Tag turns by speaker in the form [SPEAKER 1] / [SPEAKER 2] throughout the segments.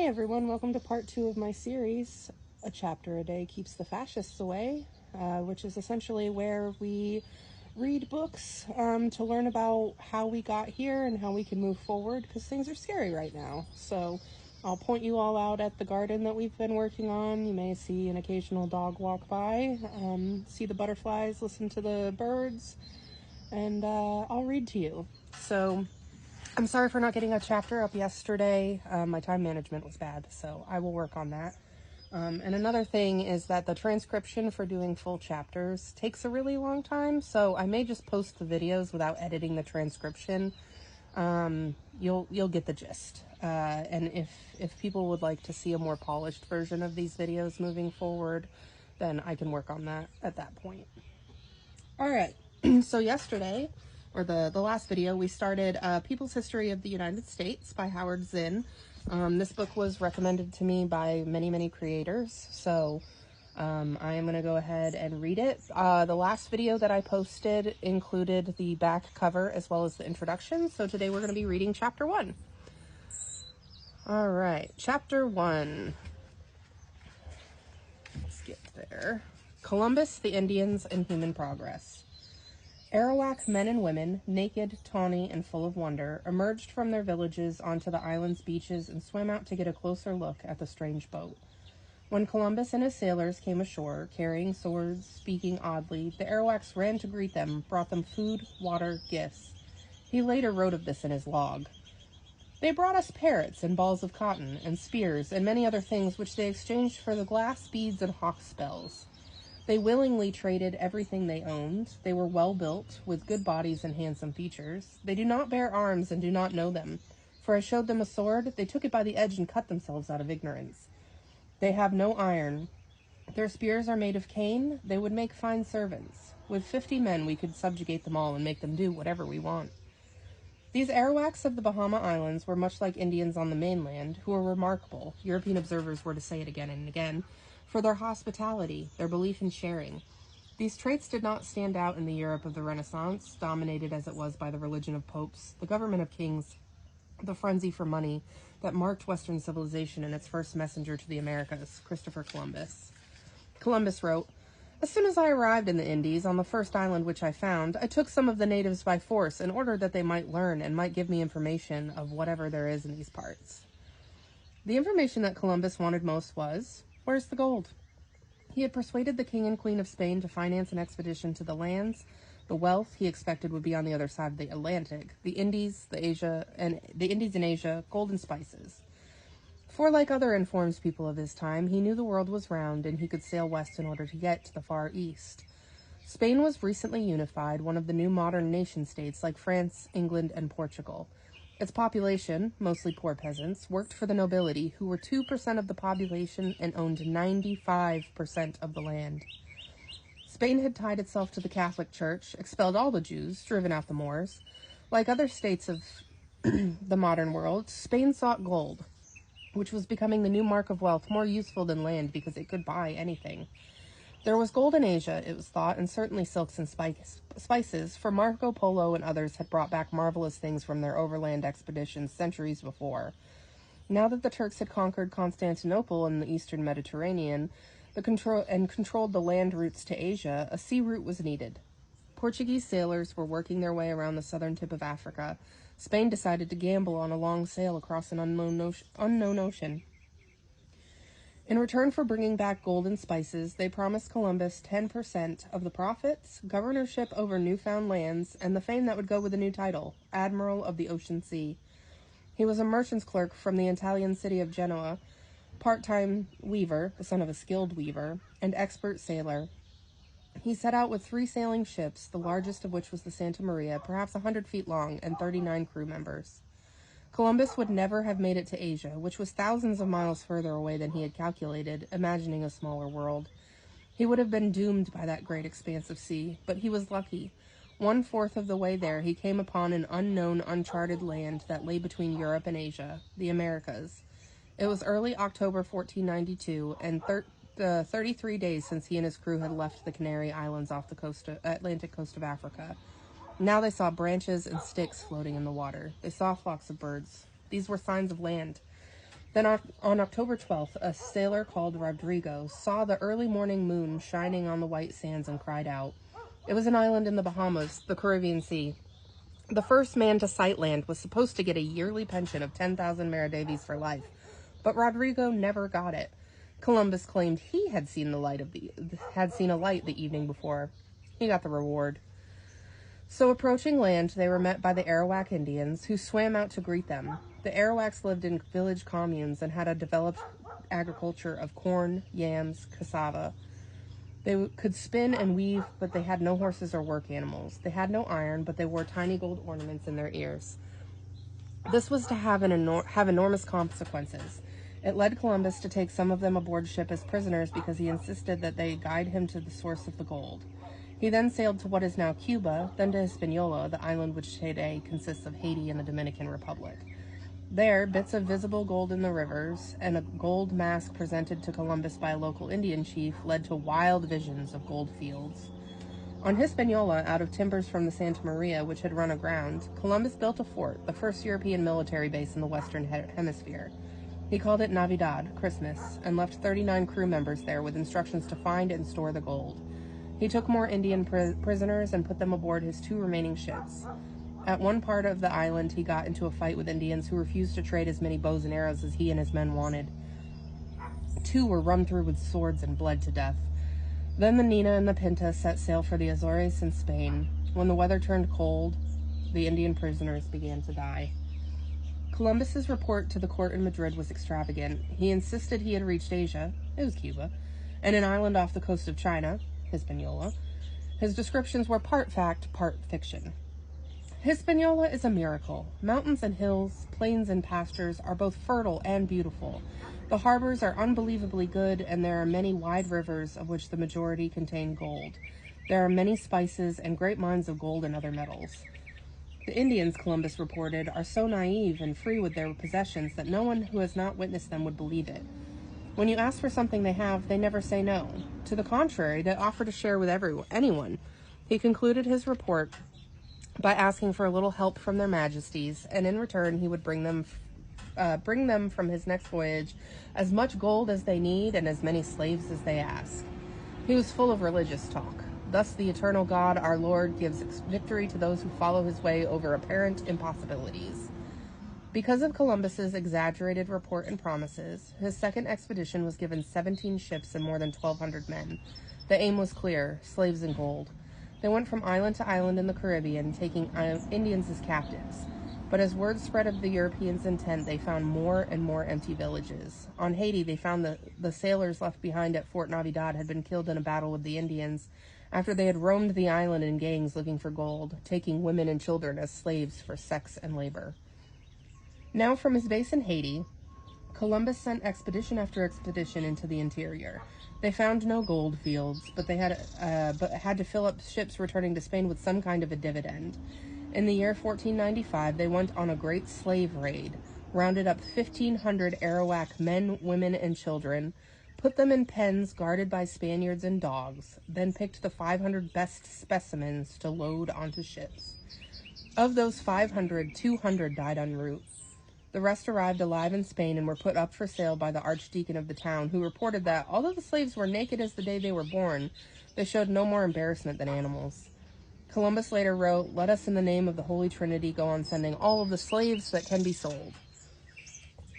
[SPEAKER 1] Hey everyone, welcome to part 2 of my series, A Chapter a Day Keeps the Fascists Away, which is essentially where we read books to learn about how we got here and how we can move forward, because things are scary right now. So I'll point you all out at the garden that we've been working on. You may see an occasional dog walk by, see the butterflies, listen to the birds, and I'll read to you. So I'm sorry for not getting a chapter up yesterday. My time management was bad, so I will work on that. And another thing is that the transcription for doing full chapters takes a really long time, so I may just post the videos without editing the transcription. You'll get the gist. And if people would like to see a more polished version of these videos moving forward, then I can work on that at that point. All right, so yesterday, or the last video, we started People's History of the United States by Howard Zinn. This book was recommended to me by many creators, so I am going to go ahead and read it. The last video that I posted included the back cover as well as the introduction, so today we're going to be reading Chapter 1. All right, Chapter 1. Let's get there. Columbus, the Indians, and Human Progress. Arawak men and women, naked, tawny, and full of wonder, emerged from their villages onto the island's beaches and swam out to get a closer look at the strange boat. When Columbus and his sailors came ashore, carrying swords, speaking oddly, the Arawaks ran to greet them, brought them food, water, gifts. He later wrote of this in his log. They brought us parrots and balls of cotton, and spears, and many other things which they exchanged for the glass beads and hawk spells. They willingly traded everything they owned. They were well built, with good bodies and handsome features. They do not bear arms and do not know them. For I showed them a sword. They took it by the edge and cut themselves out of ignorance. They have no iron. Their spears are made of cane. They would make fine servants. With 50 men we could subjugate them all and make them do whatever we want. These Arawaks of the Bahama Islands were much like Indians on the mainland, who were remarkable, European observers were to say it again and again, for their hospitality, their belief in sharing. These traits did not stand out in the Europe of the Renaissance, dominated as it was by the religion of popes, the government of kings, the frenzy for money that marked Western civilization and its first messenger to the Americas, Christopher Columbus. Columbus wrote, "As soon as I arrived in the Indies, on the first island which I found, I took some of the natives by force in order that they might learn and might give me information of whatever there is in these parts." The information that Columbus wanted most was, where's the gold? He had persuaded the king and queen of Spain to finance an expedition to the lands. The wealth he expected would be on the other side of the Atlantic, the Indies in Asia, gold and spices. For like other informed people of his time, he knew the world was round and he could sail west in order to get to the far east. Spain was recently unified, one of the new modern nation-states like France, England, and Portugal. Its population, mostly poor peasants, worked for the nobility, who were 2% of the population and owned 95% of the land. Spain had tied itself to the Catholic Church, expelled all the Jews, driven out the Moors. Like other states of the modern world, Spain sought gold, which was becoming the new mark of wealth, more useful than land because it could buy anything. There was gold in Asia, it was thought, and certainly silks and spices, for Marco Polo and others had brought back marvelous things from their overland expeditions centuries before. Now that the Turks had conquered Constantinople in the eastern Mediterranean controlled the land routes to Asia, a sea route was needed. Portuguese sailors were working their way around the southern tip of Africa. Spain decided to gamble on a long sail across an unknown ocean. In return for bringing back gold and spices, they promised Columbus 10% of the profits, governorship over newfound lands, and the fame that would go with the new title, Admiral of the Ocean Sea. He was a merchant's clerk from the Italian city of Genoa, part-time weaver, the son of a skilled weaver, and expert sailor. He set out with 3 sailing ships, the largest of which was the Santa Maria, perhaps 100 feet long, and 39 crew members. Columbus would never have made it to Asia, which was thousands of miles further away than he had calculated, imagining a smaller world. He would have been doomed by that great expanse of sea, but he was lucky. 1/4 of the way there, he came upon an unknown, uncharted land that lay between Europe and Asia, the Americas. It was early October 1492, and 33 days since he and his crew had left the Canary Islands off the Atlantic coast of Africa. Now they saw branches and sticks floating in the water. They saw flocks of birds. These were signs of land. Then on October 12th, a sailor called Rodrigo saw the early morning moon shining on the white sands and cried out. It was an island in the Bahamas, the Caribbean Sea. The first man to sight land was supposed to get a yearly pension of 10,000 maravedis for life, but Rodrigo never got it. Columbus claimed he had seen a light the evening before. He got the reward. So approaching land, they were met by the Arawak Indians, who swam out to greet them. The Arawaks lived in village communes and had a developed agriculture of corn, yams, cassava. They could spin and weave, but they had no horses or work animals. They had no iron, but they wore tiny gold ornaments in their ears. This was to have enormous consequences. It led Columbus to take some of them aboard ship as prisoners because he insisted that they guide him to the source of the gold. He then sailed to what is now Cuba, then to Hispaniola, the island which today consists of Haiti and the Dominican Republic. There, bits of visible gold in the rivers and a gold mask presented to Columbus by a local Indian chief led to wild visions of gold fields. On Hispaniola, out of timbers from the Santa Maria, which had run aground, Columbus built a fort, the first European military base in the Western Hemisphere. He called it Navidad, Christmas, and left 39 crew members there with instructions to find and store the gold. He took more Indian prisoners and put them aboard his 2 remaining ships. At one part of the island, he got into a fight with Indians who refused to trade as many bows and arrows as he and his men wanted. 2 were run through with swords and bled to death. Then the Nina and the Pinta set sail for the Azores in Spain. When the weather turned cold, the Indian prisoners began to die. Columbus's report to the court in Madrid was extravagant. He insisted he had reached Asia, it was Cuba, and an island off the coast of China, Hispaniola. His descriptions were part fact, part fiction. Hispaniola is a miracle. Mountains and hills, plains and pastures are both fertile and beautiful. The harbors are unbelievably good, and there are many wide rivers, of which the majority contain gold. There are many spices and great mines of gold and other metals. The Indians, Columbus reported, are so naive and free with their possessions that no one who has not witnessed them would believe it. When you ask for something they have, they never say no. To the contrary, they offer to share with anyone. He concluded his report by asking for a little help from their majesties, and in return he would bring them from his next voyage as much gold as they need and as many slaves as they ask. He was full of religious talk. Thus the eternal God, our Lord, gives victory to those who follow his way over apparent impossibilities. Because of Columbus's exaggerated report and promises, his second expedition was given 17 ships and more than 1,200 men. The aim was clear: slaves and gold. They went from island to island in the Caribbean, taking Indians as captives. But as word spread of the Europeans' intent, they found more and more empty villages. On Haiti, they found that the sailors left behind at Fort Navidad had been killed in a battle with the Indians after they had roamed the island in gangs looking for gold, taking women and children as slaves for sex and labor. Now from his base in Haiti, Columbus sent expedition after expedition into the interior. They found no gold fields, but they had to fill up ships returning to Spain with some kind of a dividend. In the year 1495, they went on a great slave raid, rounded up 1,500 Arawak men, women, and children, put them in pens guarded by Spaniards and dogs, then picked the 500 best specimens to load onto ships. Of those 500, 200 died en route. The rest arrived alive in Spain and were put up for sale by the archdeacon of the town, who reported that, although the slaves were naked as the day they were born, they showed no more embarrassment than animals. Columbus later wrote, "Let us in the name of the Holy Trinity go on sending all of the slaves that can be sold."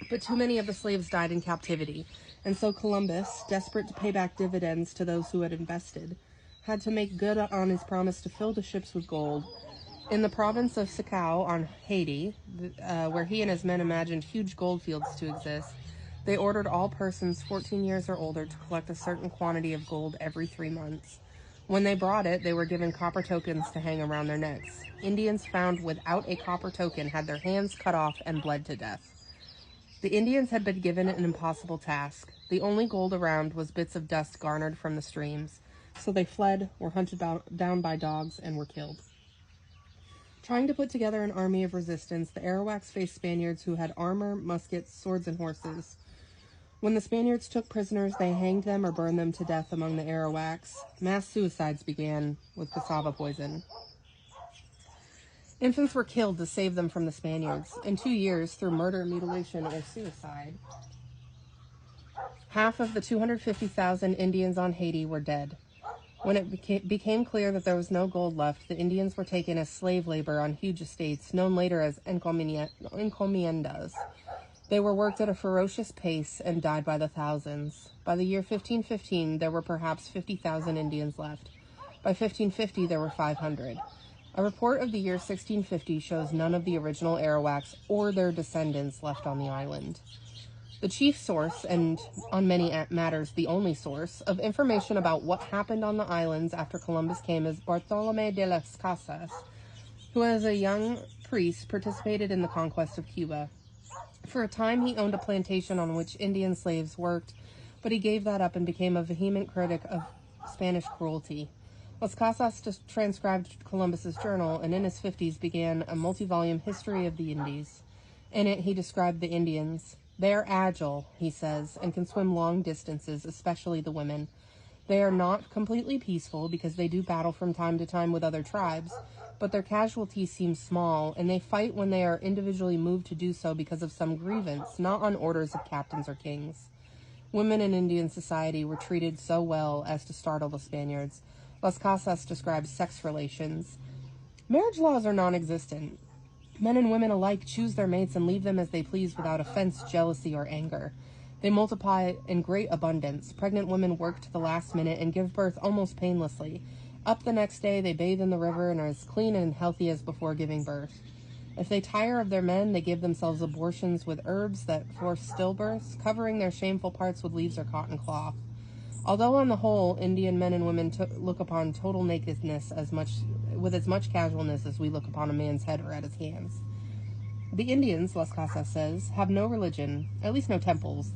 [SPEAKER 1] But too many of the slaves died in captivity, and so Columbus, desperate to pay back dividends to those who had invested, had to make good on his promise to fill the ships with gold. In the province of Sicao on Haiti, where he and his men imagined huge gold fields to exist, they ordered all persons 14 years or older to collect a certain quantity of gold every 3 months. When they brought it, they were given copper tokens to hang around their necks. Indians found without a copper token had their hands cut off and bled to death. The Indians had been given an impossible task. The only gold around was bits of dust garnered from the streams. So they fled, were hunted down by dogs, and were killed. Trying to put together an army of resistance, the Arawaks faced Spaniards who had armor, muskets, swords, and horses. When the Spaniards took prisoners, they hanged them or burned them to death among the Arawaks. Mass suicides began with cassava poison. Infants were killed to save them from the Spaniards. In 2 years, through murder, mutilation, or suicide, half of the 250,000 Indians on Haiti were dead. When it became clear that there was no gold left, the Indians were taken as slave labor on huge estates, known later as encomiendas. They were worked at a ferocious pace and died by the thousands. By the year 1515, there were perhaps 50,000 Indians left. By 1550, there were 500. A report of the year 1650 shows none of the original Arawaks or their descendants left on the island. The chief source, and on many matters the only source, of information about what happened on the islands after Columbus came is Bartolomé de las Casas, who as a young priest participated in the conquest of Cuba. For a time, he owned a plantation on which Indian slaves worked, but he gave that up and became a vehement critic of Spanish cruelty. Las Casas transcribed Columbus's journal, and in his 50s began a multi-volume history of the Indies. In it, he described the Indians. They are agile, he says, and can swim long distances, especially the women. They are not completely peaceful because they do battle from time to time with other tribes, but their casualties seem small, and they fight when they are individually moved to do so because of some grievance, not on orders of captains or kings. Women in Indian society were treated so well as to startle the Spaniards. Las Casas describes sex relations. Marriage laws are non-existent. Men and women alike choose their mates and leave them as they please without offense, jealousy, or anger. They multiply in great abundance. Pregnant women work to the last minute and give birth almost painlessly. Up the next day, they bathe in the river and are as clean and healthy as before giving birth. If they tire of their men, they give themselves abortions with herbs that force stillbirths, covering their shameful parts with leaves or cotton cloth. Although on the whole, Indian men and women look upon total nakedness with as much casualness as we look upon a man's head or at his hands. The Indians, Las Casas says, have no religion, at least no temples.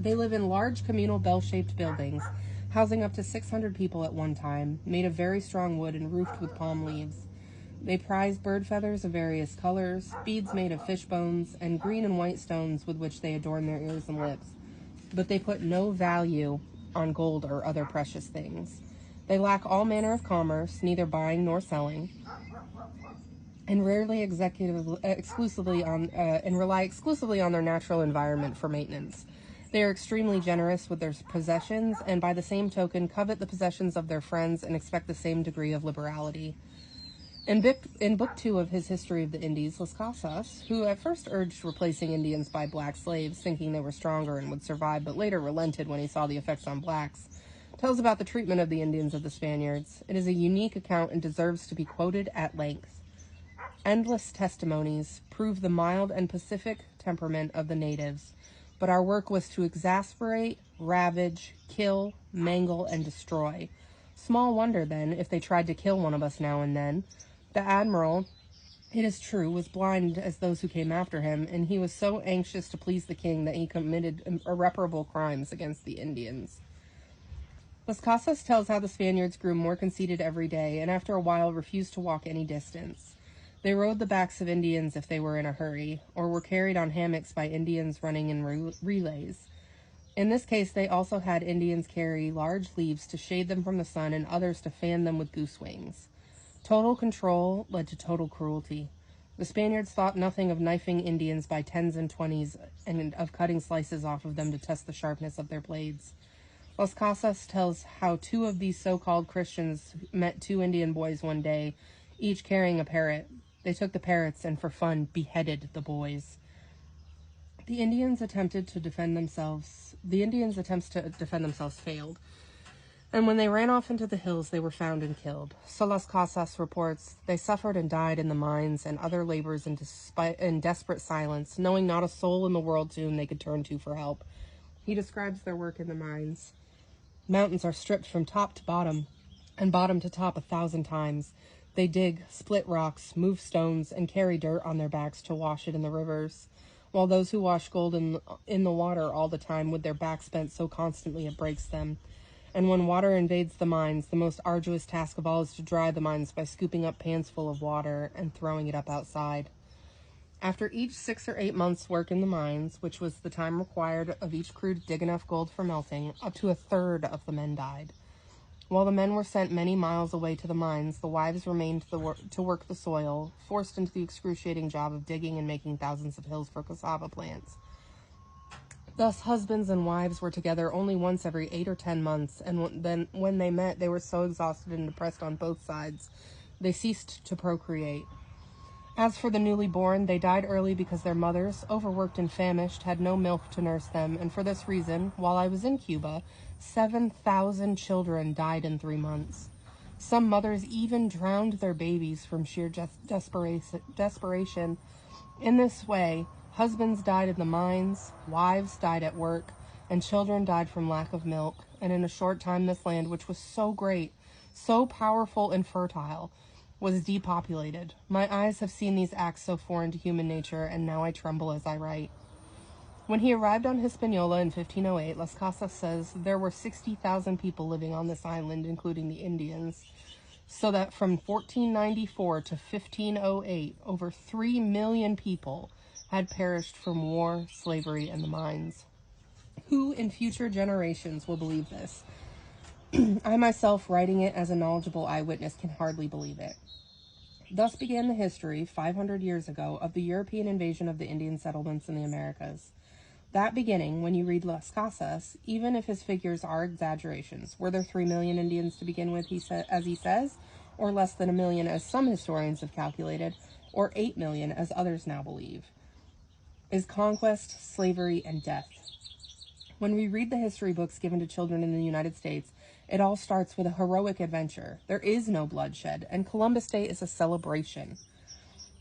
[SPEAKER 1] They live in large communal bell-shaped buildings, housing up to 600 people at one time, made of very strong wood and roofed with palm leaves. They prize bird feathers of various colors, beads made of fish bones, and green and white stones with which they adorn their ears and lips. But they put no value on gold or other precious things. They lack all manner of commerce, neither buying nor selling, and rarely exclusively on and rely exclusively on their natural environment for maintenance. They are extremely generous with their possessions, and by the same token covet the possessions of their friends and expect the same degree of liberality. In Book 2 of his History of the Indies, Las Casas, who at first urged replacing Indians by black slaves, thinking they were stronger and would survive, but later relented when he saw the effects on blacks, tells about the treatment of the Indians of the Spaniards. It is a unique account and deserves to be quoted at length. Endless testimonies prove the mild and pacific temperament of the natives, but our work was to exasperate, ravage, kill, mangle, and destroy. Small wonder, then, if they tried to kill one of us now and then. The admiral, it is true, was blind as those who came after him, and he was so anxious to please the king that he committed irreparable crimes against the Indians. Las Casas tells how the Spaniards grew more conceited every day, and after a while refused to walk any distance. They rode the backs of Indians if they were in a hurry, or were carried on hammocks by Indians running in relays. In this case, they also had Indians carry large leaves to shade them from the sun and others to fan them with goose wings. Total control led to total cruelty. The Spaniards thought nothing of knifing Indians by 10s and 20s and of cutting slices off of them to test the sharpness of their blades. Las Casas tells how 2 of these so-called Christians met 2 Indian boys one day, each carrying a parrot. They took the parrots and for fun beheaded the boys. The Indians' attempts to defend themselves failed, and when they ran off into the hills, they were found and killed. So Las Casas reports, they suffered and died in the mines and other labors in desperate silence, knowing not a soul in the world to whom they could turn to for help. He describes their work in the mines. Mountains are stripped from top to bottom, and bottom to top 1,000 times. They dig, split rocks, move stones, and carry dirt on their backs to wash it in the rivers, while those who wash gold in the water all the time with their backs bent so constantly it breaks them. And when water invades the mines, the most arduous task of all is to dry the mines by scooping up pans full of water and throwing it up outside. After each 6 or 8 months' work in the mines, which was the time required of each crew to dig enough gold for melting, up to 1/3 of the men died. While the men were sent many miles away to the mines, the wives remained to work the soil, forced into the excruciating job of digging and making thousands of hills for cassava plants. Thus, husbands and wives were together only once every 8 or 10 months, and then when they met, they were so exhausted and depressed on both sides, they ceased to procreate. As for the newly born, they died early because their mothers, overworked and famished, had no milk to nurse them, and for this reason, while I was in Cuba, 7,000 children died in 3 months. Some mothers even drowned their babies from sheer desperation. In this way, husbands died in the mines, wives died at work, and children died from lack of milk. And in a short time, this land, which was so great, so powerful and fertile, was depopulated. My eyes have seen these acts so foreign to human nature, and now I tremble as I write. When he arrived on Hispaniola in 1508, Las Casas says there were 60,000 people living on this island, including the Indians, so that from 1494 to 1508, over 3 million people had perished from war, slavery, and the mines. Who in future generations will believe this? I myself, writing it as a knowledgeable eyewitness, can hardly believe it. Thus began the history, 500 years ago, of the European invasion of the Indian settlements in the Americas. That beginning, when you read Las Casas, even if his figures are exaggerations, were there 3 million Indians to begin with, as he says, or less than 1 million, as some historians have calculated, or 8 million, as others now believe, is conquest, slavery, and death. When we read the history books given to children in the United States, it all starts with a heroic adventure. There is no bloodshed, and Columbus Day is a celebration.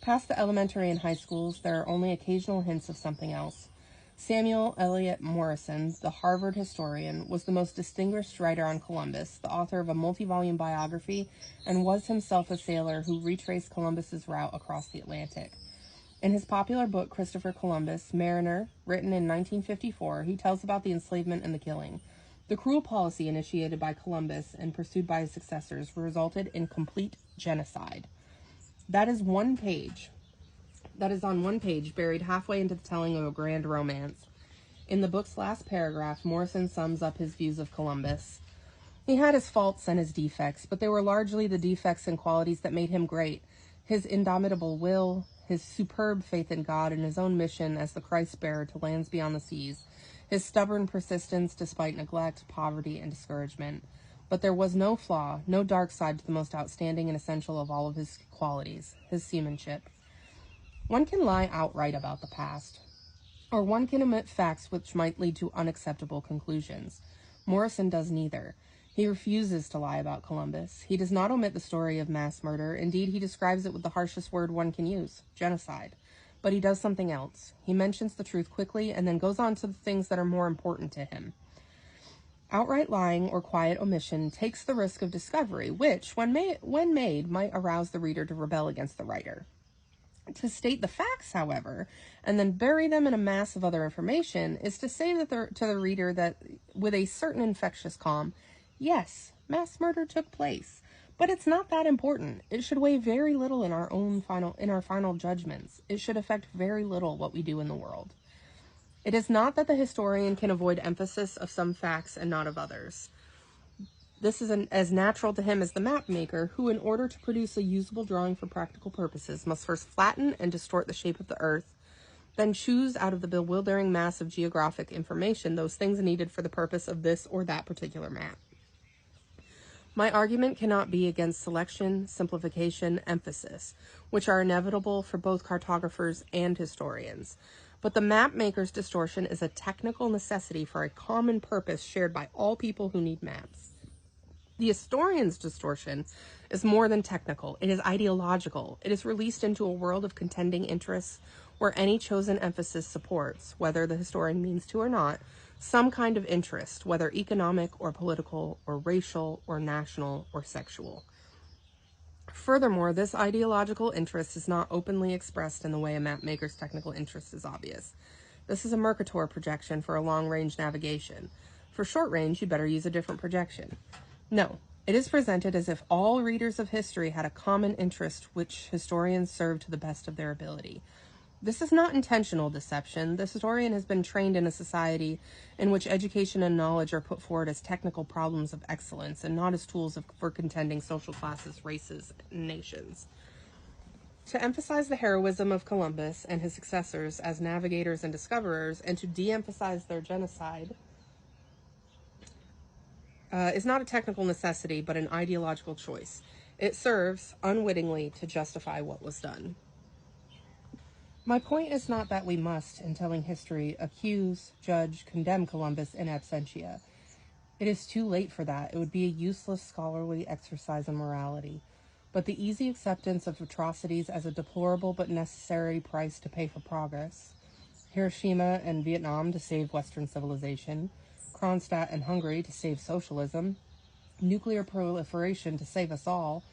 [SPEAKER 1] Past the elementary and high schools, there are only occasional hints of something else. Samuel Eliot Morison, the Harvard historian, was the most distinguished writer on Columbus, the author of a multi-volume biography, and was himself a sailor who retraced Columbus's route across the Atlantic. In his popular book, Christopher Columbus, Mariner, written in 1954, he tells about the enslavement and the killing. The cruel policy initiated by Columbus and pursued by his successors resulted in complete genocide. That is on one page, buried halfway into the telling of a grand romance. In the book's last paragraph, Morison sums up his views of Columbus. He had his faults and his defects, but they were largely the defects and qualities that made him great. His indomitable will, his superb faith in God and his own mission as the Christ-bearer to lands beyond the seas, his stubborn persistence despite neglect, poverty, and discouragement. But there was no flaw, no dark side to the most outstanding and essential of all of his qualities, his seamanship. One can lie outright about the past, or one can omit facts which might lead to unacceptable conclusions. Morison does neither. He refuses to lie about Columbus. He does not omit the story of mass murder. Indeed, he describes it with the harshest word one can use, genocide. But he does something else. He mentions the truth quickly and then goes on to the things that are more important to him. Outright lying or quiet omission takes the risk of discovery, which, when made, might arouse the reader to rebel against the writer. To state the facts, however, and then bury them in a mass of other information, is to say to the reader that, with a certain infectious calm, yes, mass murder took place, but it's not that important. It should weigh very little in our final judgments. It should affect very little what we do in the world. It is not that the historian can avoid emphasis of some facts and not of others. This is as natural to him as the map maker, who, in order to produce a usable drawing for practical purposes, must first flatten and distort the shape of the earth, then choose out of the bewildering mass of geographic information those things needed for the purpose of this or that particular map. My argument cannot be against selection, simplification, emphasis, which are inevitable for both cartographers and historians. But the map maker's distortion is a technical necessity for a common purpose shared by all people who need maps. The historian's distortion is more than technical. It is ideological. It is released into a world of contending interests where any chosen emphasis supports, whether the historian means to or not, some kind of interest, whether economic or political or racial or national or sexual. Furthermore, this ideological interest is not openly expressed in the way a mapmaker's technical interest is obvious. This is a Mercator projection for a long-range navigation. For short-range, you better use a different projection. No, it is presented as if all readers of history had a common interest which historians serve to the best of their ability. This is not intentional deception. The historian has been trained in a society in which education and knowledge are put forward as technical problems of excellence and not as tools for contending social classes, races, and nations. To emphasize the heroism of Columbus and his successors as navigators and discoverers, and to de-emphasize their genocide, is not a technical necessity, but an ideological choice. It serves, unwittingly, to justify what was done. My point is not that we must, in telling history, accuse, judge, condemn Columbus in absentia. It is too late for that. It would be a useless scholarly exercise in morality. But the easy acceptance of atrocities as a deplorable but necessary price to pay for progress, Hiroshima and Vietnam to save Western civilization, Kronstadt and Hungary to save socialism, nuclear proliferation to save us all,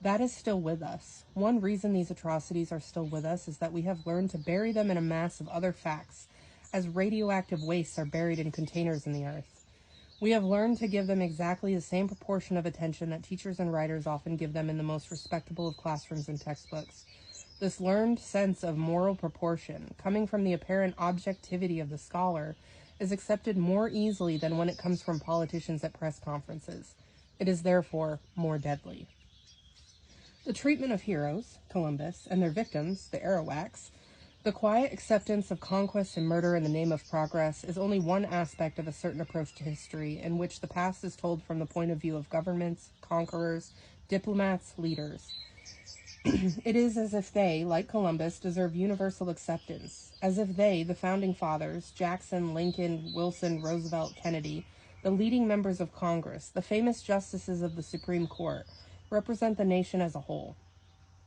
[SPEAKER 1] that is still with us. One reason these atrocities are still with us is that we have learned to bury them in a mass of other facts, as radioactive wastes are buried in containers in the earth. We have learned to give them exactly the same proportion of attention that teachers and writers often give them in the most respectable of classrooms and textbooks. This learned sense of moral proportion, coming from the apparent objectivity of the scholar, is accepted more easily than when it comes from politicians at press conferences. It is therefore more deadly. The treatment of heroes, Columbus, and their victims, the Arawaks, the quiet acceptance of conquest and murder in the name of progress is only one aspect of a certain approach to history in which the past is told from the point of view of governments, conquerors, diplomats, leaders. It is as if they, like Columbus, deserve universal acceptance, as if they, the founding fathers, Jackson, Lincoln, Wilson, Roosevelt, Kennedy, the leading members of Congress, the famous justices of the Supreme Court, represent the nation as a whole.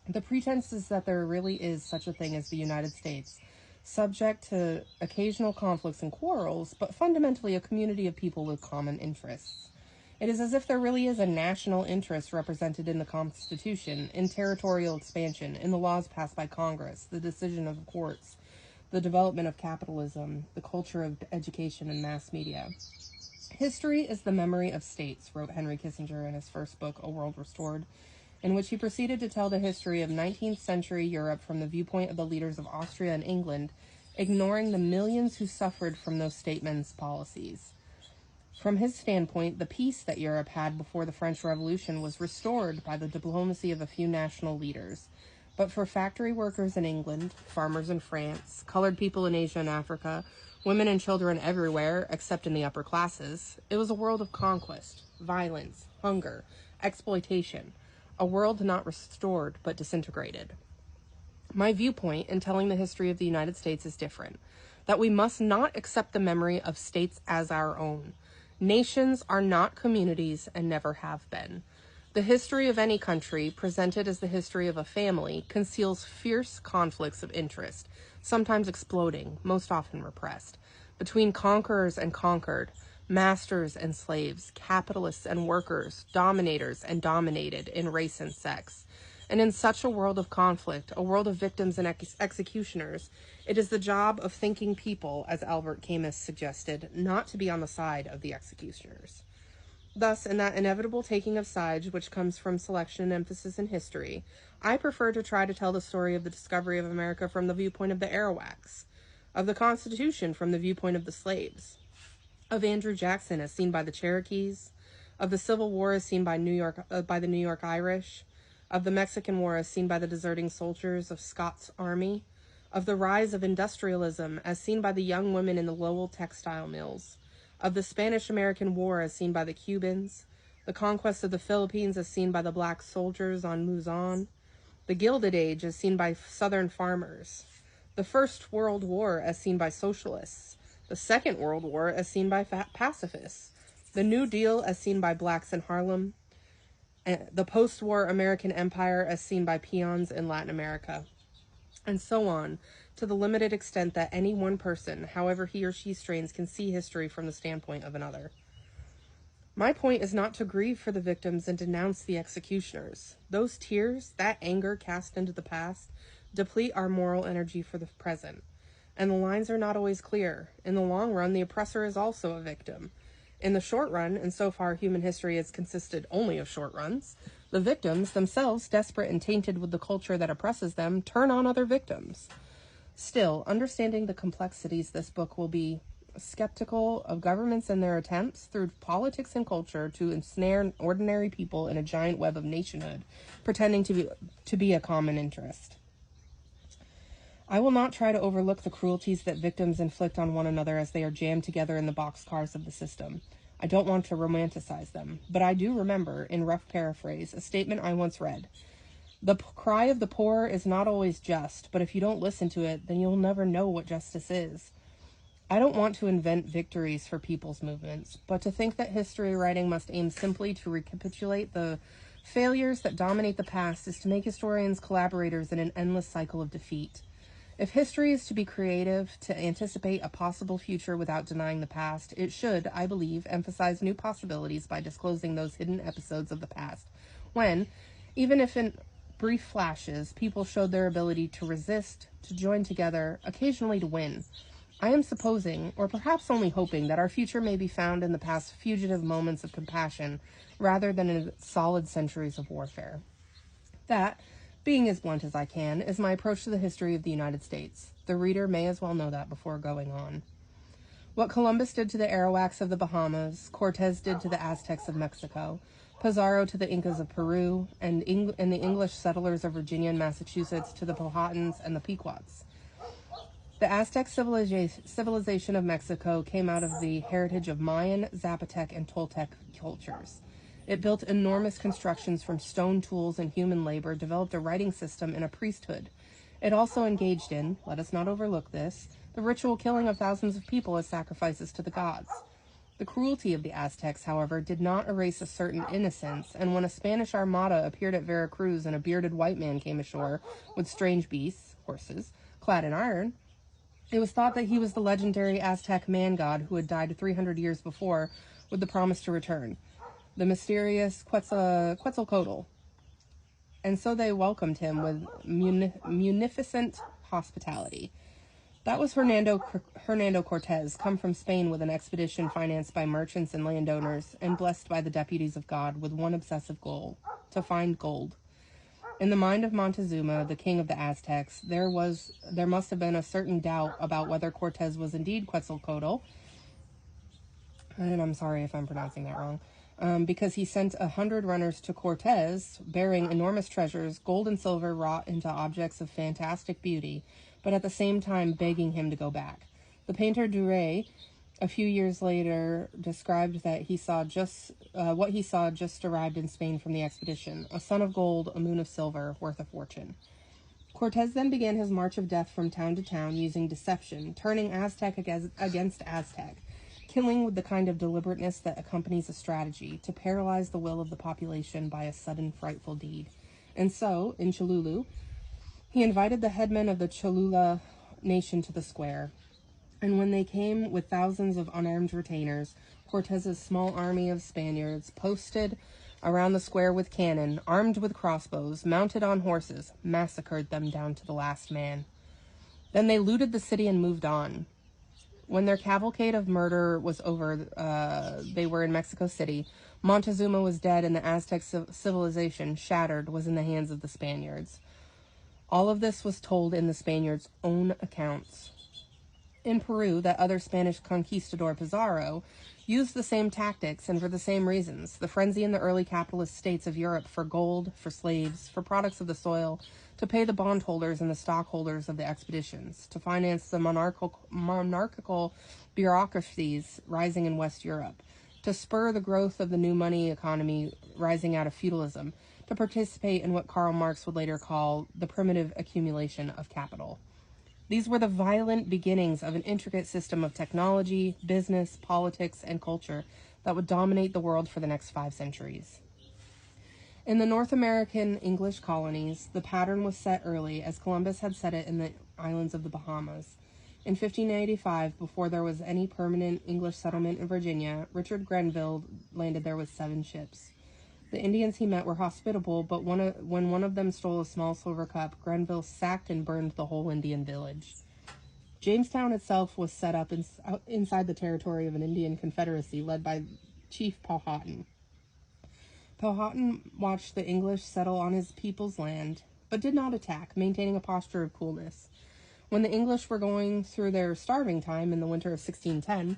[SPEAKER 1] The pretense is that there really is such a thing as the United States, subject to occasional conflicts and quarrels, but fundamentally a community of people with common interests. It is as if there really is a national interest represented in the Constitution, in territorial expansion, in the laws passed by Congress, the decision of courts, the development of capitalism, the culture of education and mass media. History is the memory of states, wrote Henry Kissinger in his first book, A World Restored, in which he proceeded to tell the history of 19th century Europe from the viewpoint of the leaders of Austria and England, ignoring the millions who suffered from those statements' policies. From his standpoint, the peace that Europe had before the French Revolution was restored by the diplomacy of a few national leaders. But for factory workers in England, farmers in France, colored people in Asia and Africa, women and children everywhere, except in the upper classes, it was a world of conquest, violence, hunger, exploitation, a world not restored but disintegrated. My viewpoint in telling the history of the United States is different, that we must not accept the memory of states as our own. Nations are not communities and never have been. The history of any country, presented as the history of a family, conceals fierce conflicts of interest, sometimes exploding, most often repressed, between conquerors and conquered, masters and slaves, capitalists and workers, dominators and dominated in race and sex. And in such a world of conflict, a world of victims and executioners, it is the job of thinking people, as Albert Camus suggested, not to be on the side of the executioners. Thus, in that inevitable taking of sides which comes from selection and emphasis in history, I prefer to try to tell the story of the discovery of America from the viewpoint of the Arawaks, of the Constitution from the viewpoint of the slaves, of Andrew Jackson as seen by the Cherokees, of the Civil War as seen by the New York Irish, of the Mexican War as seen by the deserting soldiers of Scott's army, of the rise of industrialism as seen by the young women in the Lowell textile mills, of the Spanish-American War as seen by the Cubans, the conquest of the Philippines as seen by the black soldiers on Luzon, the Gilded Age as seen by Southern farmers, the First World War as seen by socialists, the Second World War as seen by pacifists, the New Deal as seen by blacks in Harlem, the post-war American empire as seen by peons in Latin America, and so on, to the limited extent that any one person, however he or she strains, can see history from the standpoint of another. My point is not to grieve for the victims and denounce the executioners. Those tears, that anger cast into the past, deplete our moral energy for the present. And the lines are not always clear. In the long run, the oppressor is also a victim. In the short run, and so far human history has consisted only of short runs, the victims, themselves desperate and tainted with the culture that oppresses them, turn on other victims. Still, understanding the complexities, this book will be skeptical of governments and their attempts through politics and culture to ensnare ordinary people in a giant web of nationhood, pretending to be a common interest. I will not try to overlook the cruelties that victims inflict on one another as they are jammed together in the boxcars of the system. I don't want to romanticize them, but I do remember, in rough paraphrase, a statement I once read. The cry of the poor is not always just, but if you don't listen to it, then you'll never know what justice is. I don't want to invent victories for people's movements, but to think that history writing must aim simply to recapitulate the failures that dominate the past is to make historians collaborators in an endless cycle of defeat. If history is to be creative, to anticipate a possible future without denying the past, it should, I believe, emphasize new possibilities by disclosing those hidden episodes of the past, when, even if in brief flashes, people showed their ability to resist, to join together, occasionally to win. I am supposing, or perhaps only hoping, that our future may be found in the past fugitive moments of compassion, rather than in solid centuries of warfare. That, being as blunt as I can, is my approach to the history of the United States. The reader may as well know that before going on. What Columbus did to the Arawaks of the Bahamas, Cortez did to the Aztecs of Mexico, Pizarro to the Incas of Peru, and the English settlers of Virginia and Massachusetts to the Powhatans and the Pequots. The Aztec civilization of Mexico came out of the heritage of Mayan, Zapotec, and Toltec cultures. It built enormous constructions from stone tools and human labor, developed a writing system and a priesthood. It also engaged in, let us not overlook this, the ritual killing of thousands of people as sacrifices to the gods. The cruelty of the Aztecs, however, did not erase a certain innocence, and when a Spanish armada appeared at Veracruz and a bearded white man came ashore with strange beasts, horses, clad in iron, it was thought that he was the legendary Aztec man-god who had died 300 years before with the promise to return, the mysterious Quetzalcoatl. And so they welcomed him with munificent hospitality. That was Hernando Cortez, come from Spain with an expedition financed by merchants and landowners and blessed by the deputies of God with one obsessive goal, to find gold. In the mind of Montezuma, the king of the Aztecs, there must have been a certain doubt about whether Cortez was indeed Quetzalcoatl, and I'm sorry if I'm pronouncing that wrong, because he sent 100 runners to Cortez, bearing enormous treasures, gold and silver wrought into objects of fantastic beauty, but at the same time begging him to go back. The painter Duret, a few years later, described that he saw what he saw just arrived in Spain from the expedition, a sun of gold, a moon of silver, worth a fortune. Cortez then began his march of death from town to town, using deception, turning Aztec against Aztec, killing with the kind of deliberateness that accompanies a strategy, to paralyze the will of the population by a sudden frightful deed. And so, in Cholula, he invited the headmen of the Cholula nation to the square. And when they came with thousands of unarmed retainers, Cortez's small army of Spaniards, posted around the square with cannon, armed with crossbows, mounted on horses, massacred them down to the last man. Then they looted the city and moved on. When their cavalcade of murder was over, they were in Mexico City. Montezuma was dead, and the Aztec civilization, shattered, was in the hands of the Spaniards. All of this was told in the Spaniards' own accounts. In Peru, that other Spanish conquistador, Pizarro, used the same tactics and for the same reasons. The frenzy in the early capitalist states of Europe for gold, for slaves, for products of the soil, to pay the bondholders and the stockholders of the expeditions, to finance the monarchical bureaucracies rising in West Europe, to spur the growth of the new money economy rising out of feudalism, to participate in what Karl Marx would later call the primitive accumulation of capital. These were the violent beginnings of an intricate system of technology, business, politics, and culture that would dominate the world for the next 5 centuries. In the North American English colonies, the pattern was set early, as Columbus had set it in the islands of the Bahamas. In 1585, before there was any permanent English settlement in Virginia, Richard Grenville landed there with 7 ships. The Indians he met were hospitable, but when one of them stole a small silver cup, Grenville sacked and burned the whole Indian village. Jamestown itself was set up inside the territory of an Indian confederacy led by Chief Powhatan. Powhatan watched the English settle on his people's land, but did not attack, maintaining a posture of coolness. When the English were going through their starving time in the winter of 1610,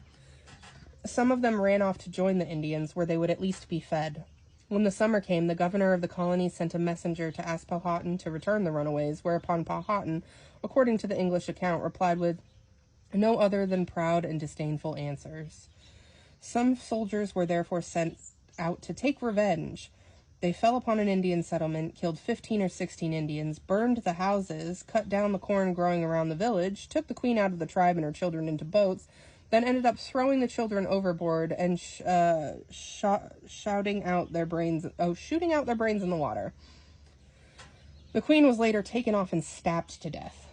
[SPEAKER 1] some of them ran off to join the Indians, where they would at least be fed. When the summer came, the governor of the colony sent a messenger to ask Powhatan to return the runaways, whereupon Powhatan, according to the English account, replied with no other than proud and disdainful answers. Some soldiers were therefore sent out to take revenge. They fell upon an Indian settlement, killed 15 or 16 Indians, burned the houses, cut down the corn growing around the village, took the queen out of the tribe and her children into boats, then ended up throwing the children overboard and shooting out their brains in the water. The queen was later taken off and stabbed to death.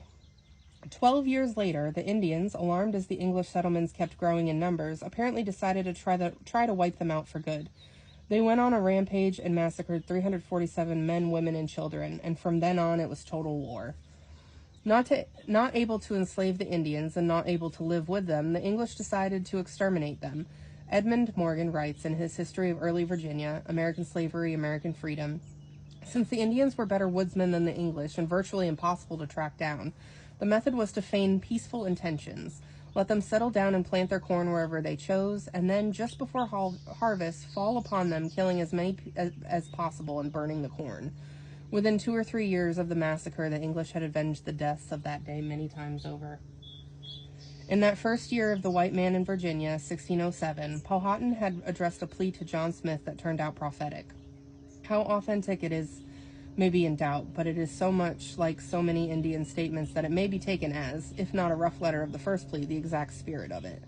[SPEAKER 1] 12 years later, the Indians, alarmed as the English settlements kept growing in numbers, apparently decided to try to wipe them out for good. They went on a rampage and massacred 347 men, women, and children, and from then on it was total war. Not able to enslave the Indians and not able to live with them, the English decided to exterminate them. Edmund Morgan writes in his History of Early Virginia, American Slavery, American Freedom, since the Indians were better woodsmen than the English and virtually impossible to track down, the method was to feign peaceful intentions, let them settle down and plant their corn wherever they chose, and then, just before harvest, fall upon them, killing as many as possible and burning the corn. Within 2 or 3 years of the massacre, the English had avenged the deaths of that day many times over. In that first year of the white man in Virginia, 1607, Powhatan had addressed a plea to John Smith that turned out prophetic. How authentic it is may be in doubt, but it is so much like so many Indian statements that it may be taken as, if not a rough letter of the first plea, the exact spirit of it.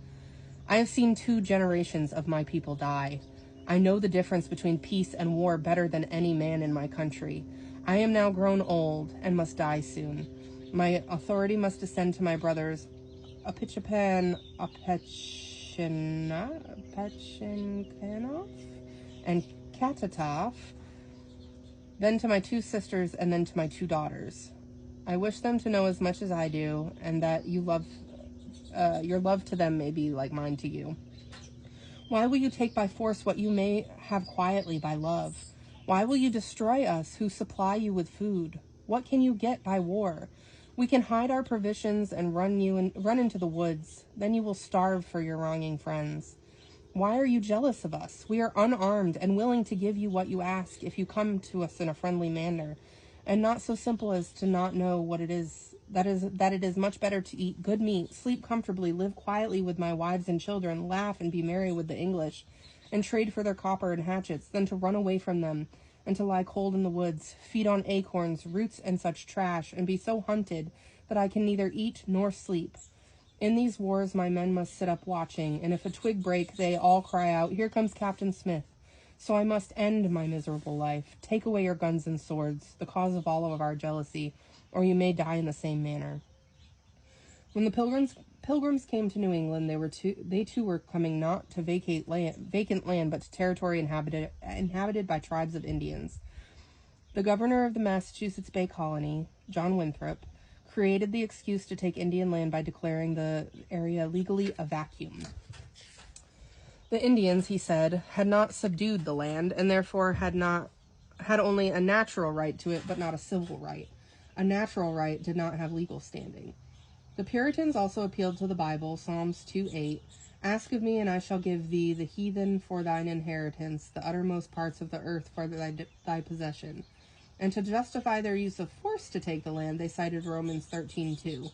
[SPEAKER 1] I have seen 2 generations of my people die. I know the difference between peace and war better than any man in my country. I am now grown old and must die soon. My authority must descend to my brothers Apichatpanoff and Katatoff, then to my 2 sisters, and then to my 2 daughters. I wish them to know as much as I do, and that your love to them may be like mine to you. Why will you take by force what you may have quietly by love? Why will you destroy us who supply you with food? What can you get by war? We can hide our provisions and run into the woods. Then you will starve for your wronging friends. Why are you jealous of us? We are unarmed and willing to give you what you ask if you come to us in a friendly manner, and not so simple as to not know what it is. That it is much better to eat good meat, sleep comfortably, live quietly with my wives and children, laugh and be merry with the English, and trade for their copper and hatchets, than to run away from them, and to lie cold in the woods, feed on acorns, roots, and such trash, and be so hunted that I can neither eat nor sleep. In these wars my men must sit up watching, and if a twig break, they all cry out, "Here comes Captain Smith." So I must end my miserable life. Take away your guns and swords, the cause of all of our jealousy, or you may die in the same manner. When the pilgrims came to New England, they too were coming not to vacant land, but to territory inhabited by tribes of Indians. The governor of the Massachusetts Bay Colony, John Winthrop, created the excuse to take Indian land by declaring the area legally a vacuum. The Indians, he said, had not subdued the land, and therefore had only a natural right to it, but not a civil right. A natural right did not have legal standing. The Puritans also appealed to the Bible, Psalms 2:8, "Ask of me, and I shall give thee the heathen for thine inheritance, the uttermost parts of the earth for thy possession." And to justify their use of force to take the land, they cited Romans 13:2.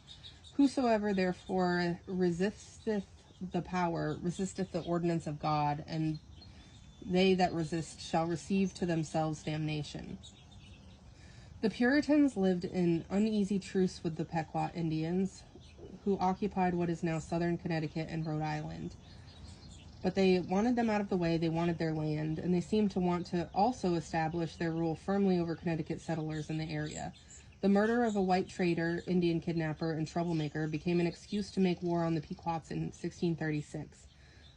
[SPEAKER 1] "Whosoever therefore resisteth the power, resisteth the ordinance of God, and they that resist shall receive to themselves damnation." The Puritans lived in uneasy truce with the Pequot Indians, who occupied what is now southern Connecticut and Rhode Island. But they wanted them out of the way, they wanted their land, and they seemed to want to also establish their rule firmly over Connecticut settlers in the area. The murder of a white trader, Indian kidnapper, and troublemaker became an excuse to make war on the Pequots in 1636.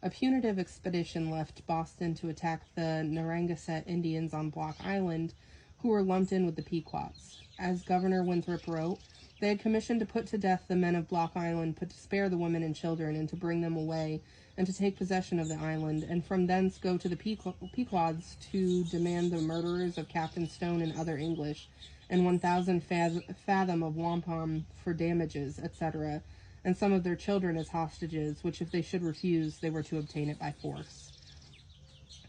[SPEAKER 1] A punitive expedition left Boston to attack the Narragansett Indians on Block Island, who were lumped in with the Pequots. As Governor Winthrop wrote, they had commissioned to put to death the men of Block Island, but to spare the women and children, and to bring them away, and to take possession of the island, and from thence go to the Pequods to demand the murderers of Captain Stone and other English, and 1,000 fathom of wampum for damages, etc., and some of their children as hostages, which if they should refuse, they were to obtain it by force.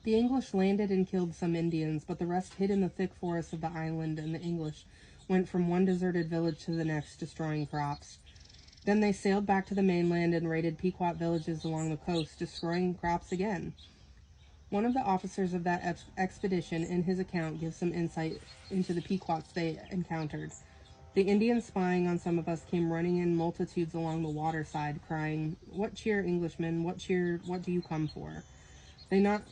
[SPEAKER 1] The English landed and killed some Indians, but the rest hid in the thick forests of the island, and the English went from one deserted village to the next, destroying crops. Then they sailed back to the mainland and raided Pequot villages along the coast, destroying crops again. One of the officers of that expedition, in his account, gives some insight into the Pequots they encountered. The Indians spying on some of us came running in multitudes along the waterside, crying, "What cheer, Englishmen? What cheer? What do you come for?" They not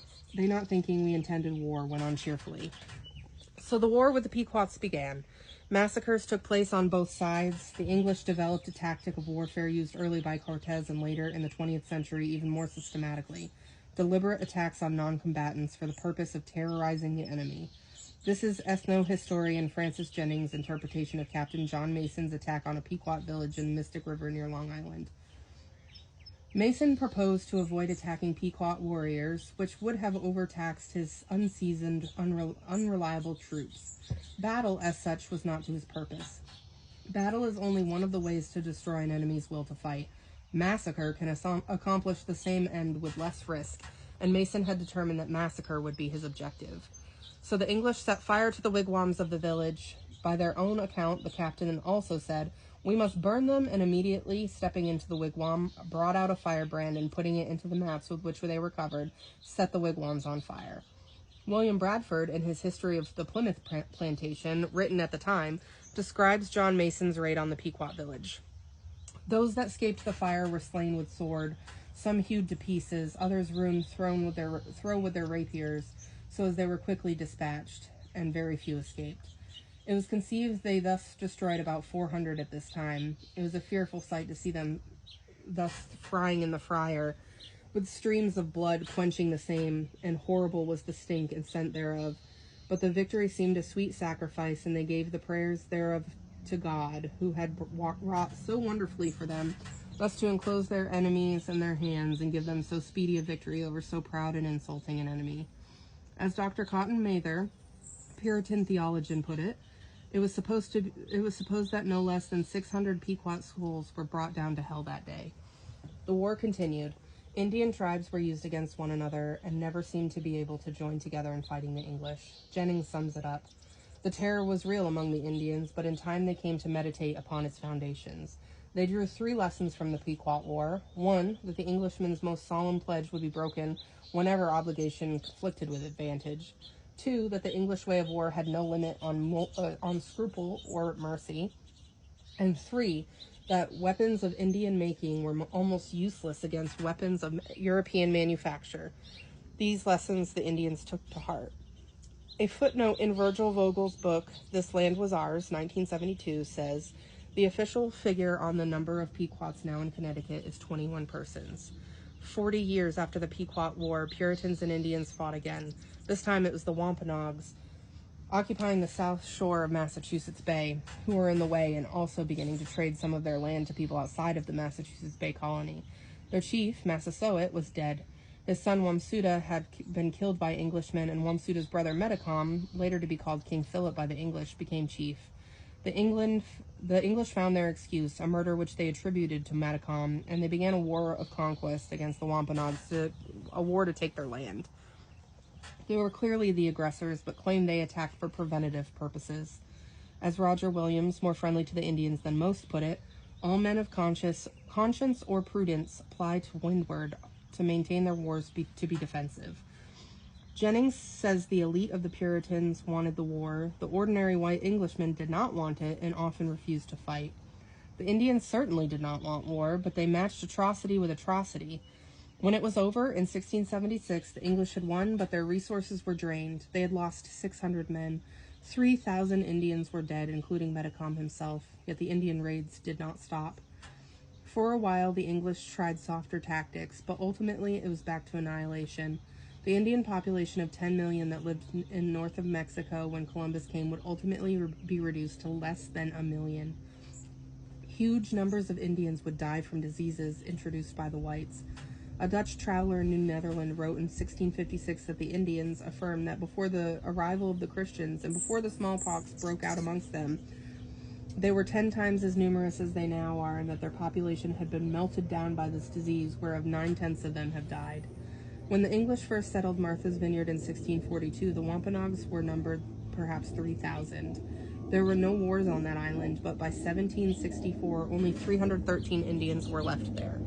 [SPEAKER 1] thinking we intended war, went on cheerfully. So the war with the Pequots began. Massacres took place on both sides. The English developed a tactic of warfare used early by Cortez and later in the 20th century even more systematically: deliberate attacks on non-combatants for the purpose of terrorizing the enemy. This is ethno-historian Francis Jennings' interpretation of Captain John Mason's attack on a Pequot village in the Mystic River near Long Island. Mason proposed to avoid attacking Pequot warriors, which would have overtaxed his unseasoned, unreliable troops. Battle, as such, was not to his purpose. Battle is only one of the ways to destroy an enemy's will to fight. Massacre can accomplish the same end with less risk, and Mason had determined that massacre would be his objective. So the English set fire to the wigwams of the village. By their own account, the captain also said, "We must burn them," and immediately stepping into the wigwam, brought out a firebrand and putting it into the mats with which they were covered, set the wigwams on fire. William Bradford, in his History of the Plymouth Plantation, written at the time, describes John Mason's raid on the Pequot village. Those that escaped the fire were slain with sword, some hewed to pieces, others thrown with their rapiers, so as they were quickly dispatched, and very few escaped. It was conceived they thus destroyed about 400 at this time. It was a fearful sight to see them thus frying in the fryer, with streams of blood quenching the same, and horrible was the stink and scent thereof. But the victory seemed a sweet sacrifice, and they gave the prayers thereof to God, who had wrought so wonderfully for them, thus to enclose their enemies in their hands, and give them so speedy a victory over so proud and insulting an enemy. As Dr. Cotton Mather, Puritan theologian, put it, it was supposed that no less than 600 Pequot souls were brought down to hell that day. The war continued. Indian tribes were used against one another and never seemed to be able to join together in fighting the English. Jennings sums it up. The terror was real among the Indians, but in time they came to meditate upon its foundations. They drew 3 lessons from the Pequot War. 1, that the Englishman's most solemn pledge would be broken whenever obligation conflicted with advantage. 2, that the English way of war had no limit on scruple or mercy. And 3, that weapons of Indian making were almost useless against weapons of European manufacture. These lessons the Indians took to heart. A footnote in Virgil Vogel's book, This Land Was Ours, 1972, says, the official figure on the number of Pequots now in Connecticut is 21 persons. 40 years after the Pequot War, Puritans and Indians fought again. This time it was the Wampanoags, occupying the south shore of Massachusetts Bay, who were in the way and also beginning to trade some of their land to people outside of the Massachusetts Bay Colony. Their chief, Massasoit, was dead. His son Wamsuta had been killed by Englishmen, and Wamsuta's brother Metacom, later to be called King Philip by the English, became chief. The English found their excuse, a murder which they attributed to Metacom, and they began a war of conquest against the Wampanoags, a war to take their land. They were clearly the aggressors, but claimed they attacked for preventative purposes. As Roger Williams, more friendly to the Indians than most, put it, all men of conscience or prudence apply to windward to maintain their wars to be defensive. Jennings says the elite of the Puritans wanted the war. The ordinary white Englishmen did not want it and often refused to fight. The Indians certainly did not want war, but they matched atrocity with atrocity. When it was over, in 1676, the English had won, but their resources were drained. They had lost 600 men. 3,000 Indians were dead, including Metacom himself, yet the Indian raids did not stop. For a while, the English tried softer tactics, but ultimately it was back to annihilation. The Indian population of 10 million that lived in north of Mexico when Columbus came would ultimately be reduced to less than 1 million. Huge numbers of Indians would die from diseases introduced by the whites. A Dutch traveler in New Netherland wrote in 1656 that the Indians affirmed that before the arrival of the Christians and before the smallpox broke out amongst them, they were 10 times as numerous as they now are, and that their population had been melted down by this disease, whereof 9/10 of them have died. When the English first settled Martha's Vineyard in 1642, the Wampanoags were numbered perhaps 3,000. There were no wars on that island, but by 1764, only 313 Indians were left there.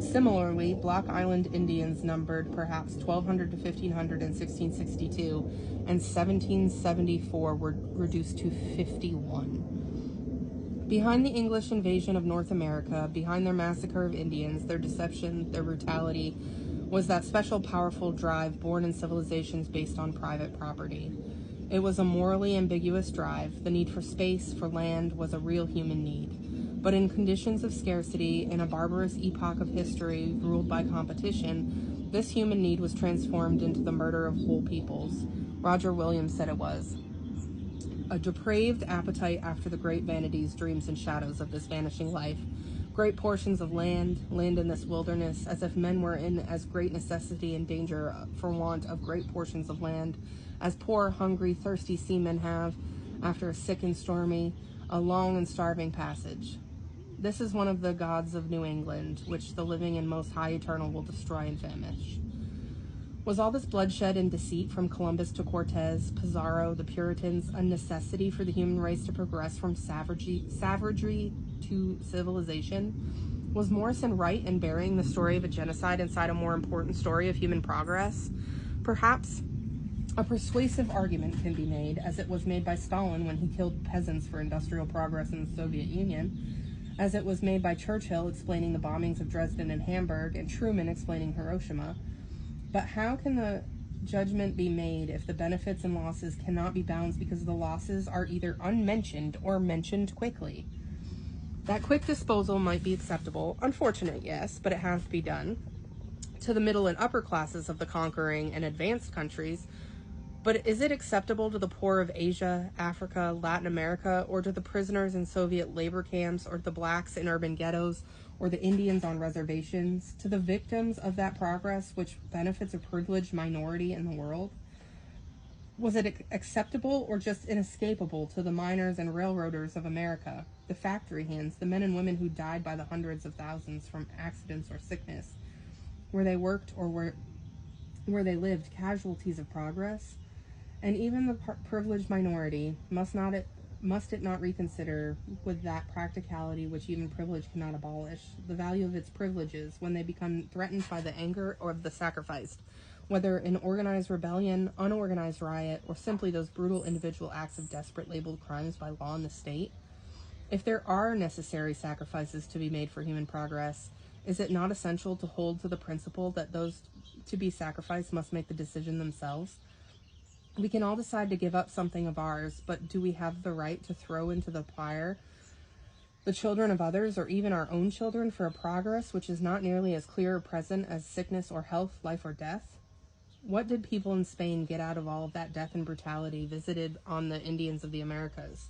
[SPEAKER 1] Similarly, Block Island Indians numbered perhaps 1,200 to 1,500 in 1662, and 1774 were reduced to 51. Behind the English invasion of North America, behind their massacre of Indians, their deception, their brutality, was that special powerful drive born in civilizations based on private property. It was a morally ambiguous drive. The need for space, for land, was a real human need. But in conditions of scarcity, in a barbarous epoch of history ruled by competition, this human need was transformed into the murder of whole peoples. Roger Williams said it was a depraved appetite after the great vanities, dreams, and shadows of this vanishing life. Great portions of land in this wilderness, as if men were in as great necessity and danger for want of great portions of land, as poor, hungry, thirsty seamen have, after a sick and stormy, a long and starving passage. This is one of the gods of New England, which the living and most high eternal will destroy and famish. Was all this bloodshed and deceit from Columbus to Cortez, Pizarro, the Puritans, a necessity for the human race to progress from savagery to civilization? Was Morrison right in burying the story of a genocide inside a more important story of human progress? Perhaps a persuasive argument can be made, as it was made by Stalin when he killed peasants for industrial progress in the Soviet Union, as it was made by Churchill explaining the bombings of Dresden and Hamburg, and Truman explaining Hiroshima. But how can the judgment be made if the benefits and losses cannot be balanced because the losses are either unmentioned or mentioned quickly? That quick disposal might be acceptable, unfortunate, yes, but it has to be done, to the middle and upper classes of the conquering and advanced countries. But is it acceptable to the poor of Asia, Africa, Latin America, or to the prisoners in Soviet labor camps, or to the blacks in urban ghettos, or the Indians on reservations, to the victims of that progress which benefits a privileged minority in the world? Was it acceptable or just inescapable to the miners and railroaders of America, the factory hands, the men and women who died by the hundreds of thousands from accidents or sickness, where they worked or where they lived, casualties of progress? And even the privileged minority, must it not reconsider, with that practicality which even privilege cannot abolish, the value of its privileges when they become threatened by the anger or of the sacrificed, whether in organized rebellion, unorganized riot, or simply those brutal individual acts of desperate labeled crimes by law and the state? If there are necessary sacrifices to be made for human progress, is it not essential to hold to the principle that those to be sacrificed must make the decision themselves? We can all decide to give up something of ours, but do we have the right to throw into the fire the children of others, or even our own children, for a progress which is not nearly as clear or present as sickness or health, life or death? What did people in Spain get out of all of that death and brutality visited on the Indians of the Americas?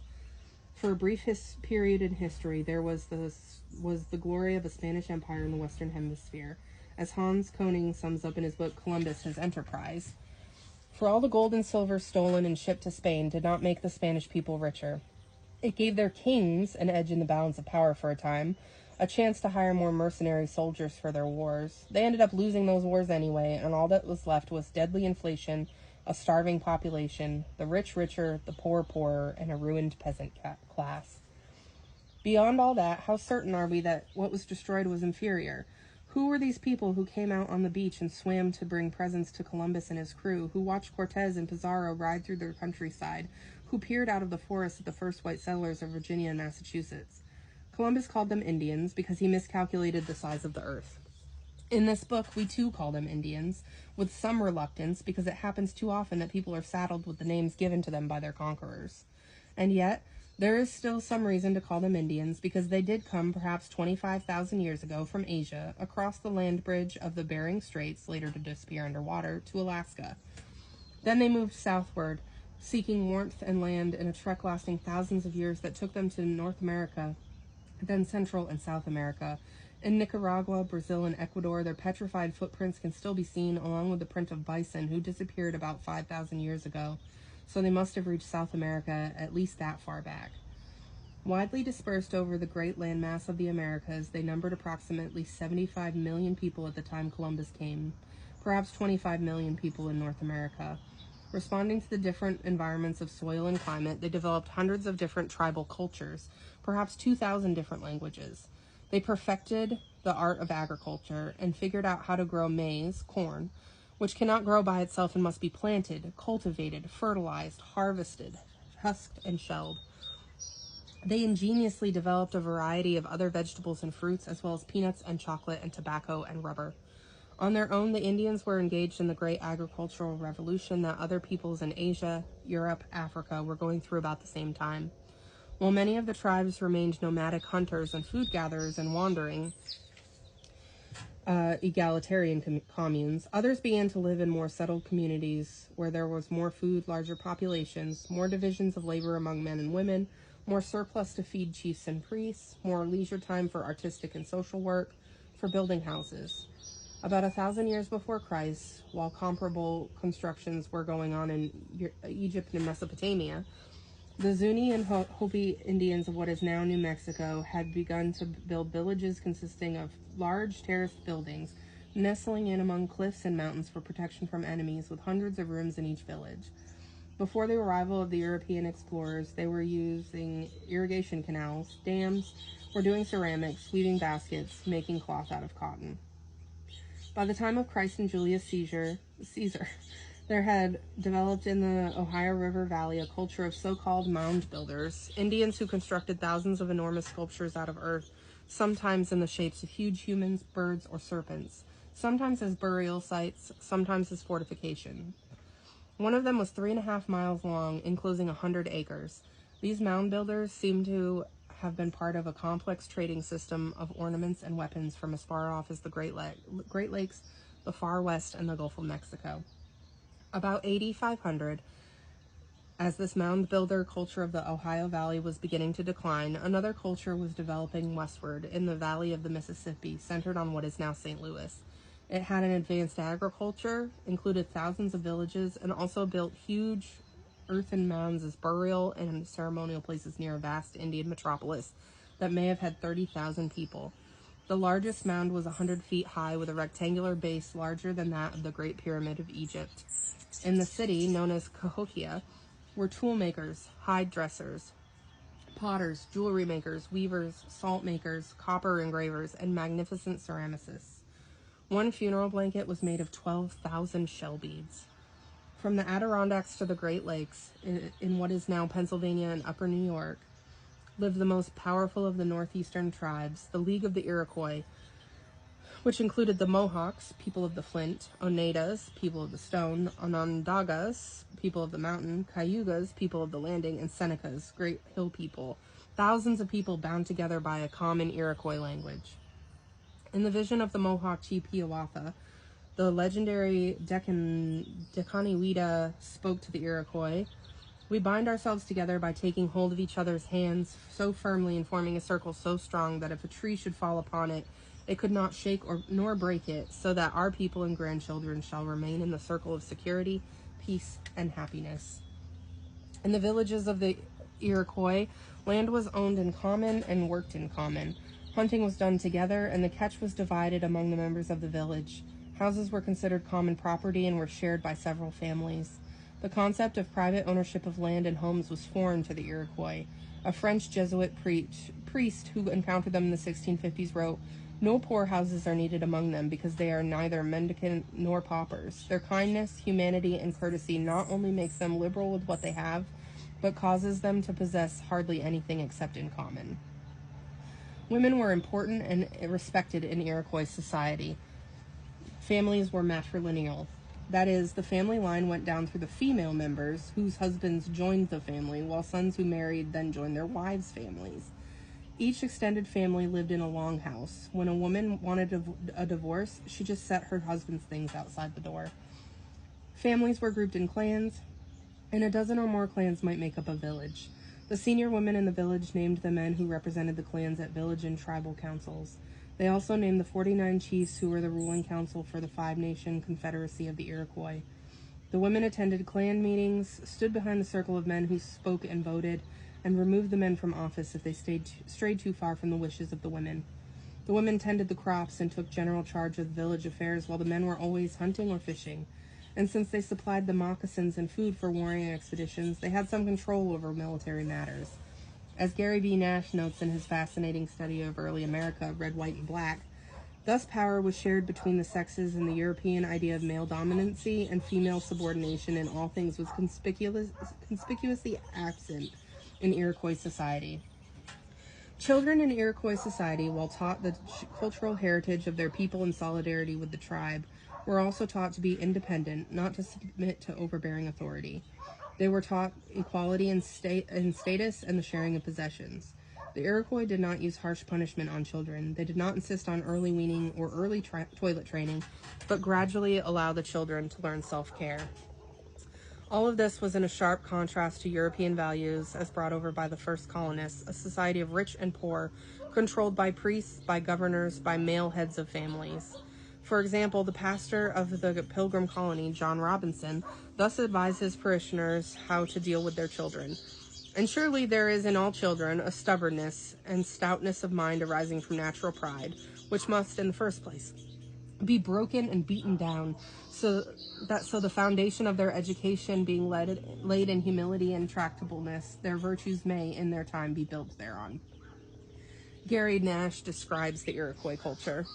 [SPEAKER 1] For a brief period in history, there was the glory of a Spanish empire in the Western Hemisphere, as Hans Koning sums up in his book Columbus, His Enterprise. For all the gold and silver stolen and shipped to Spain did not make the Spanish people richer. It gave their kings an edge in the balance of power for a time, a chance to hire more mercenary soldiers for their wars. They ended up losing those wars anyway, and all that was left was deadly inflation, a starving population, the rich richer, the poor poorer, and a ruined peasant class. Beyond all that, how certain are we that what was destroyed was inferior? Who were these people who came out on the beach and swam to bring presents to Columbus and his crew, who watched Cortez and Pizarro ride through their countryside, who peered out of the forests at the first white settlers of Virginia and Massachusetts? Columbus called them Indians because he miscalculated the size of the earth. In this book, we too call them Indians, with some reluctance, because it happens too often that people are saddled with the names given to them by their conquerors. And yet, there is still some reason to call them Indians, because they did come perhaps 25,000 years ago from Asia, across the land bridge of the Bering Straits, later to disappear underwater, to Alaska. Then they moved southward, seeking warmth and land in a trek lasting thousands of years that took them to North America, then Central and South America, In Nicaragua, Brazil, and Ecuador, their petrified footprints can still be seen, along with the print of bison, who disappeared about 5,000 years ago, so they must have reached South America at least that far back. Widely dispersed over the great landmass of the Americas, they numbered approximately 75 million people at the time Columbus came, perhaps 25 million people in North America. Responding to the different environments of soil and climate, they developed hundreds of different tribal cultures, perhaps 2,000 different languages. They perfected the art of agriculture and figured out how to grow maize, corn, which cannot grow by itself and must be planted, cultivated, fertilized, harvested, husked, and shelled. They ingeniously developed a variety of other vegetables and fruits, as well as peanuts and chocolate and tobacco and rubber. On their own, the Indians were engaged in the great agricultural revolution that other peoples in Asia, Europe, Africa were going through about the same time. While many of the tribes remained nomadic hunters and food gatherers and wandering egalitarian communes, others began to live in more settled communities where there was more food, larger populations, more divisions of labor among men and women, more surplus to feed chiefs and priests, more leisure time for artistic and social work, for building houses. About 1,000 years before Christ, while comparable constructions were going on in Egypt and Mesopotamia, the Zuni and Hopi Indians of what is now New Mexico had begun to build villages consisting of large terraced buildings, nestling in among cliffs and mountains for protection from enemies, with hundreds of rooms in each village. Before the arrival of the European explorers, they were using irrigation canals, dams, were doing ceramics, weaving baskets, making cloth out of cotton. By the time of Christ and Julius Caesar, there had developed in the Ohio River Valley a culture of so-called mound builders, Indians who constructed thousands of enormous sculptures out of earth, sometimes in the shapes of huge humans, birds, or serpents, sometimes as burial sites, sometimes as fortification. One of them was 3.5 miles long, enclosing 100 acres. These mound builders seem to have been part of a complex trading system of ornaments and weapons from as far off as the Great Lakes, the Far West, and the Gulf of Mexico. About 8,500, as this mound builder culture of the Ohio Valley was beginning to decline, another culture was developing westward in the valley of the Mississippi, centered on what is now St. Louis. It had an advanced agriculture, included thousands of villages, and also built huge earthen mounds as burial and ceremonial places near a vast Indian metropolis that may have had 30,000 people. The largest mound was 100 feet high, with a rectangular base larger than that of the Great Pyramid of Egypt. In the city, known as Cahokia, were tool makers, hide dressers, potters, jewelry makers, weavers, salt makers, copper engravers, and magnificent ceramicists. One funeral blanket was made of 12,000 shell beads. From the Adirondacks to the Great Lakes, in what is now Pennsylvania and Upper New York, lived the most powerful of the northeastern tribes, the League of the Iroquois, which included the Mohawks, people of the flint, Oneidas, people of the stone, Onondagas, people of the mountain, Cayugas, people of the landing, and Senecas, great hill people, thousands of people bound together by a common Iroquois language. In the vision of the Mohawk chief Hiawatha, the legendary Decaniwida spoke to the Iroquois. We bind ourselves together by taking hold of each other's hands so firmly and forming a circle so strong that if a tree should fall upon it, it could not shake nor break it, so that our people and grandchildren shall remain in the circle of security, peace, and happiness. In the villages of the Iroquois, land was owned in common and worked in common. Hunting was done together, and the catch was divided among the members of the village. Houses were considered common property and were shared by several families. The concept of private ownership of land and homes was foreign to the Iroquois. A French Jesuit priest who encountered them in the 1650s wrote, "No poor houses are needed among them, because they are neither mendicant nor paupers. Their kindness, humanity, and courtesy not only makes them liberal with what they have, but causes them to possess hardly anything except in common." Women were important and respected in Iroquois society. Families were matrilineal. That is, the family line went down through the female members, whose husbands joined the family, while sons who married then joined their wives' families. Each extended family lived in a longhouse. When a woman wanted a divorce, she just set her husband's things outside the door. Families were grouped in clans, and a dozen or more clans might make up a village. The senior women in the village named the men who represented the clans at village and tribal councils. They also named the 49 chiefs who were the ruling council for the five-nation confederacy of the Iroquois. The women attended clan meetings, stood behind the circle of men who spoke and voted, and removed the men from office if they strayed too far from the wishes of the women. The women tended the crops and took general charge of village affairs, while the men were always hunting or fishing. And since they supplied the moccasins and food for warring expeditions, they had some control over military matters. As Gary B. Nash notes in his fascinating study of early America, Red, White, and Black, thus power was shared between the sexes, and the European idea of male dominancy and female subordination in all things was conspicuously absent in Iroquois society. Children in Iroquois society, while taught the cultural heritage of their people in solidarity with the tribe, were also taught to be independent, not to submit to overbearing authority. They were taught equality in status and the sharing of possessions. The Iroquois did not use harsh punishment on children. They did not insist on early weaning or early toilet training, but gradually allow the children to learn self-care. All of this was in a sharp contrast to European values as brought over by the first colonists, a society of rich and poor, controlled by priests, by governors, by male heads of families. For example, the pastor of the Pilgrim colony, John Robinson, thus advised his parishioners how to deal with their children. And surely there is in all children a stubbornness and stoutness of mind arising from natural pride, which must, in the first place, be broken and beaten down, so the foundation of their education being laid in humility and tractableness, their virtues may in their time be built thereon. Gary Nash describes the Iroquois culture.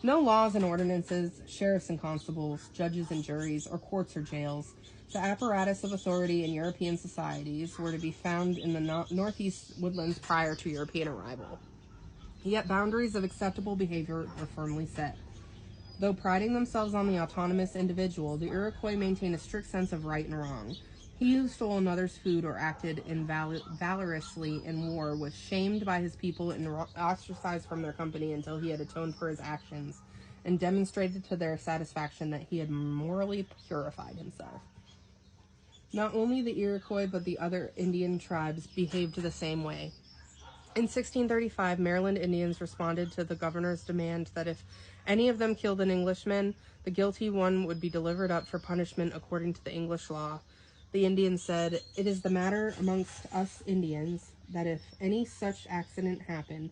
[SPEAKER 1] No laws and ordinances, sheriffs and constables, judges and juries, or courts or jails, the apparatus of authority in European societies, were to be found in the northeast woodlands prior to European arrival. Yet boundaries of acceptable behavior were firmly set. Though priding themselves on the autonomous individual, the Iroquois maintained a strict sense of right and wrong. He who stole another's food or acted valorously in war was shamed by his people and ostracized from their company until he had atoned for his actions and demonstrated to their satisfaction that he had morally purified himself. Not only the Iroquois but the other Indian tribes behaved the same way. In 1635, Maryland Indians responded to the governor's demand that if any of them killed an Englishman, the guilty one would be delivered up for punishment according to the English law. The Indians said, "It is the matter amongst us Indians that if any such accident happen,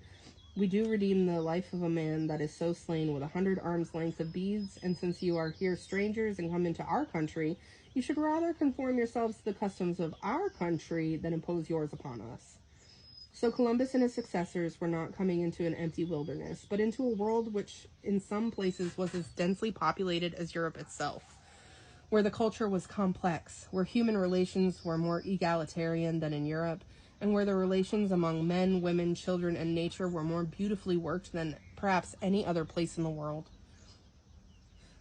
[SPEAKER 1] we do redeem the life of a man that is so slain with 100 arms' length of beads, and since you are here strangers and come into our country, you should rather conform yourselves to the customs of our country than impose yours upon us." So Columbus and his successors were not coming into an empty wilderness, but into a world which in some places was as densely populated as Europe itself, where the culture was complex, where human relations were more egalitarian than in Europe, and where the relations among men, women, children, and nature were more beautifully worked than perhaps any other place in the world.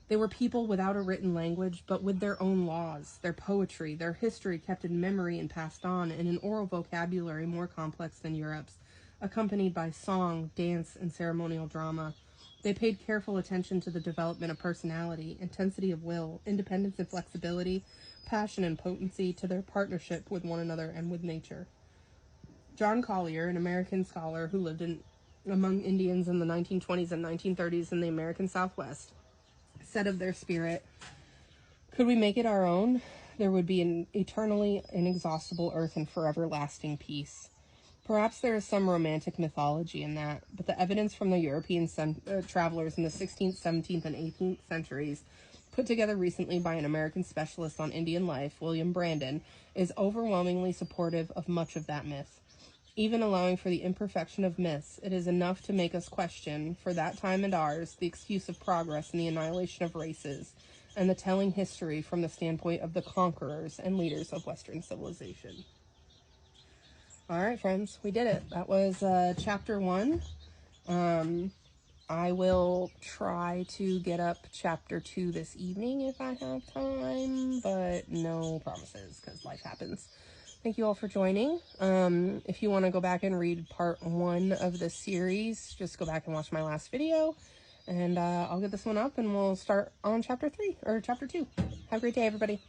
[SPEAKER 1] They were people without a written language, but with their own laws, their poetry, their history kept in memory and passed on, and an oral vocabulary more complex than Europe's, accompanied by song, dance, and ceremonial drama. They paid careful attention to the development of personality, intensity of will, independence and flexibility, passion and potency, to their partnership with one another and with nature. John Collier, an American scholar who lived among Indians in the 1920s and 1930s in the American Southwest, said of their spirit, "Could we make it our own, there would be an eternally inexhaustible earth and forever lasting peace." Perhaps there is some romantic mythology in that, but the evidence from the European travelers in the 16th, 17th, and 18th centuries, put together recently by an American specialist on Indian life, William Brandon, is overwhelmingly supportive of much of that myth. Even allowing for the imperfection of myths, it is enough to make us question, for that time and ours, the excuse of progress in the annihilation of races, and the telling history from the standpoint of the conquerors and leaders of Western civilization. All right, friends, we did it. That was chapter 1. I will try to get up chapter 2 this evening if I have time, but no promises because life happens. Thank you all for joining. If you want to go back and read part 1 of this series, just go back and watch my last video, and I'll get this one up and we'll start on chapter 3 or chapter 2. Have a great day, everybody.